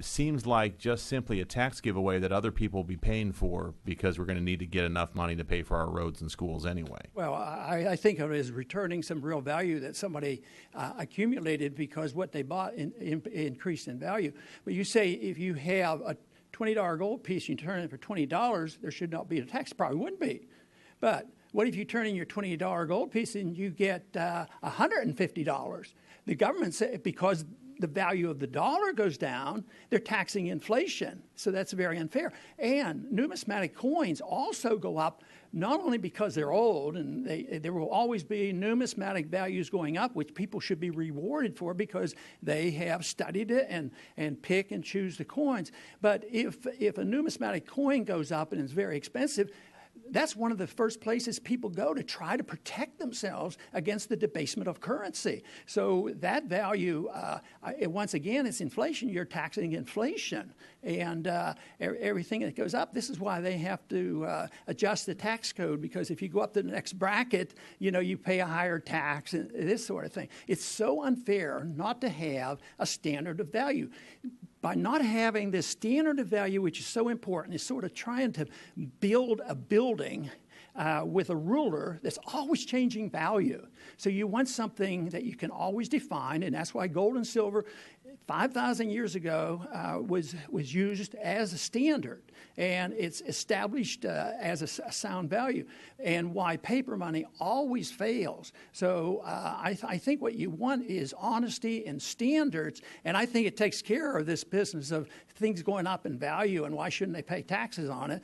seems like just simply a tax giveaway that other people will be paying for because we're going to need to get enough money to pay for our roads and schools anyway. Well, I think of it as returning some real value that somebody accumulated because what they bought increased in value. But you say if you have a $20 gold piece, you turn it for $20, there should not be a tax. Probably wouldn't be. But what if you turn in your $20 gold piece and you get $150? The government said because the value of the dollar goes down, they're taxing inflation. So that's very unfair. And numismatic coins also go up not only because they're old, and there will always be numismatic values going up, which people should be rewarded for because they have studied it and pick and choose the coins. But if a numismatic coin goes up and is very expensive, that's one of the first places people go to try to protect themselves against the debasement of currency. So that value, once again, it's inflation. You're taxing inflation. And everything that goes up, this is why they have to adjust the tax code, because if you go up to the next bracket, you pay a higher tax and this sort of thing. It's so unfair not to have a standard of value. By not having this standard of value, which is so important, is sort of trying to build a building with a ruler that's always changing value. So you want something that you can always define, and that's why gold and silver 5,000 years ago was used as a standard, and it's established as a sound value, and why paper money always fails. So I think what you want is honesty and standards, and I think it takes care of this business of things going up in value, and why shouldn't they pay taxes on it?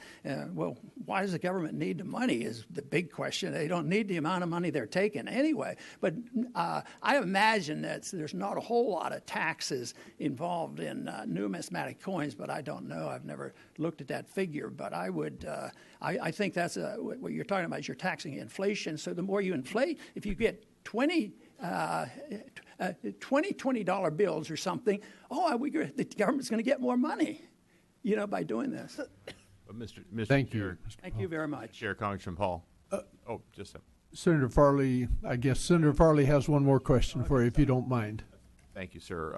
Well, why does the government need the money is the big question. They don't need the amount of money they're taking anyway. But I imagine that there's not a whole lot of taxes involved in numismatic coins, but I don't know. I've never looked at that figure. But I would, I think that's what you're talking about is you're taxing inflation. So the more you inflate, if you get $20 bills or something, the government's going to get more money, by doing this. Mr. Thank Chair, you. Thank you very much. Chair, Congressman Paul. Just a Senator Farley, I guess Senator Farley has one more question for you, if you don't mind. Thank you, sir.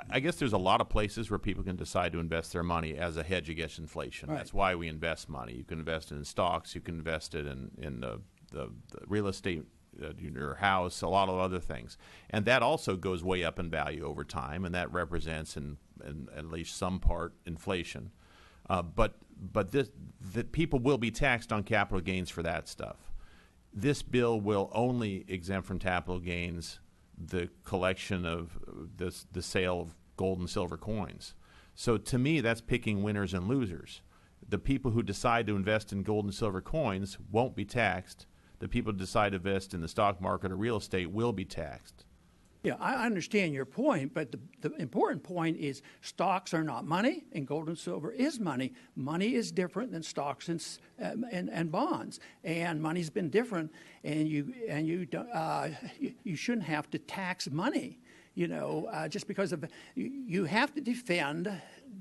I guess there's a lot of places where people can decide to invest their money as a hedge against inflation. Right. That's why we invest money. You can invest it in stocks. You can invest it in the real estate, your house, a lot of other things. And that also goes way up in value over time, and that represents in at least some part inflation. But people will be taxed on capital gains for that stuff. This bill will only exempt from capital gains the collection of the sale of gold and silver coins. So to me, that's picking winners and losers. The people who decide to invest in gold and silver coins won't be taxed. The people who decide to invest in the stock market or real estate will be taxed. Yeah, I understand your point, but the important point is stocks are not money, and gold and silver is money. Money is different than stocks and bonds, and money's been different. And you shouldn't have to tax money, just because of you have to defend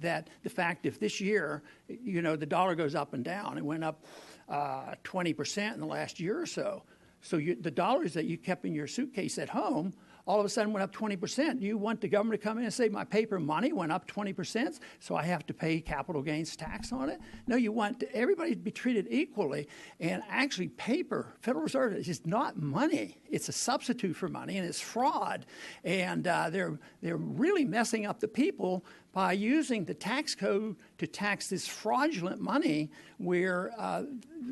that the fact if this year, the dollar goes up and down, it went up 20% in the last year or so. So the dollars that you kept in your suitcase at home all of a sudden went up 20%. You want the government to come in and say, my paper money went up 20%, so I have to pay capital gains tax on it? No, you want everybody to be treated equally. And actually, paper, Federal Reserve, is not money. It's a substitute for money, and it's fraud. And they're really messing up the people by using the tax code to tax this fraudulent money where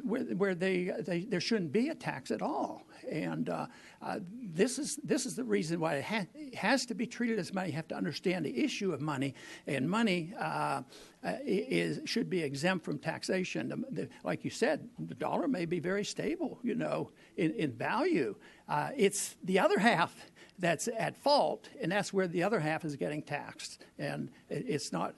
there shouldn't be a tax at all. And this is the reason why it has to be treated as money. You have to understand the issue of money, and money should be exempt from taxation. Like you said, the dollar may be very stable, in value. It's the other half that's at fault, and that's where the other half is getting taxed. And it's not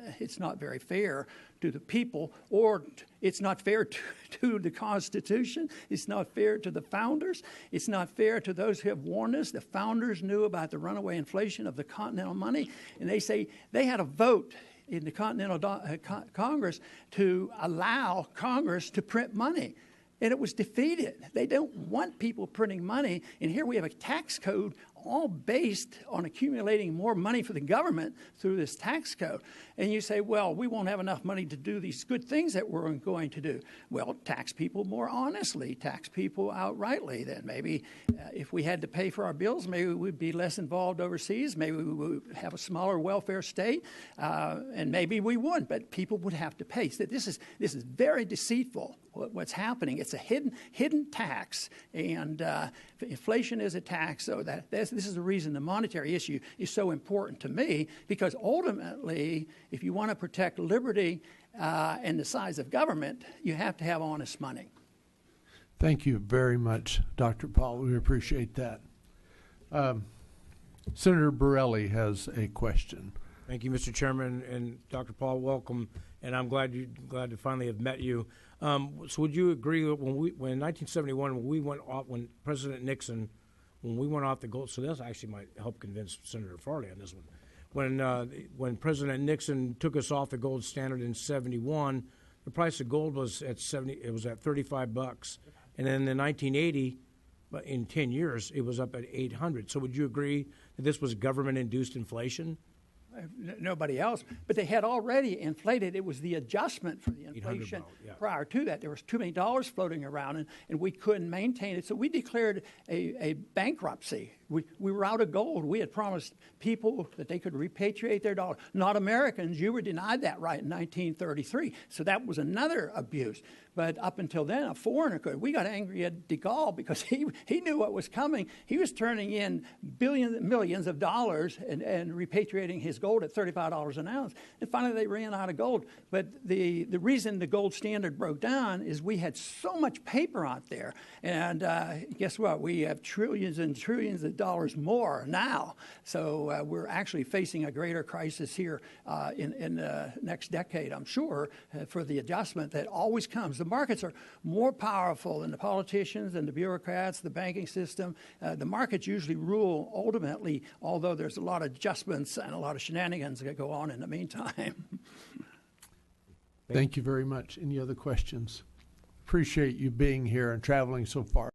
very fair to the people, or it's not fair to the Constitution. It's not fair to the founders. It's not fair to those who have warned us. The founders knew about the runaway inflation of the Continental money, and they say they had a vote in the Continental Congress to allow Congress to print money. And it was defeated. They don't want people printing money. And here we have a tax code all based on accumulating more money for the government through this tax code. And you say, well, we won't have enough money to do these good things that we're going to do. Well, tax people more honestly, tax people outrightly. Then maybe if we had to pay for our bills, maybe we'd be less involved overseas. Maybe we would have a smaller welfare state, and maybe we wouldn't. But people would have to pay. So this is very deceitful. What's happening? It's a hidden tax, and inflation is a tax. So this is the reason the monetary issue is so important to me, because ultimately, if you want to protect liberty and the size of government, you have to have honest money. Thank you very much, Dr. Paul. We appreciate that. Senator Borelli has a question. Thank you, Mr. Chairman, and Dr. Paul, welcome. And I'm glad to finally have met you. So, would you agree that when in 1971, when President Nixon, when we went off the gold, so this actually might help convince Senator Farley on this one. When President Nixon took us off the gold standard in '71, the price of gold was at It was at $35, and then in 1980, but in 10 years, it was up at $800. So, would you agree that this was government-induced inflation? Nobody else, but they had already inflated. It was the adjustment for the inflation prior to that. There was too many dollars floating around, and we couldn't maintain it. So we declared a bankruptcy. We were out of gold. We had promised people that they could repatriate their dollar. Not Americans. You were denied that right in 1933. So that was another abuse. But up until then, a foreigner could. We got angry at de Gaulle because he knew what was coming. He was turning in millions of dollars and repatriating his gold at $35 an ounce. And finally, they ran out of gold. But the reason the gold standard broke down is we had so much paper out there. And guess what? We have trillions and trillions of dollars more now. So we're actually facing a greater crisis here in the next decade, I'm sure, for the adjustment that always comes. The markets are more powerful than the politicians and the bureaucrats, the banking system. The markets usually rule ultimately, although there's a lot of adjustments and a lot of shenanigans that go on in the meantime. Thank you very much. Any other questions? Appreciate you being here and traveling so far.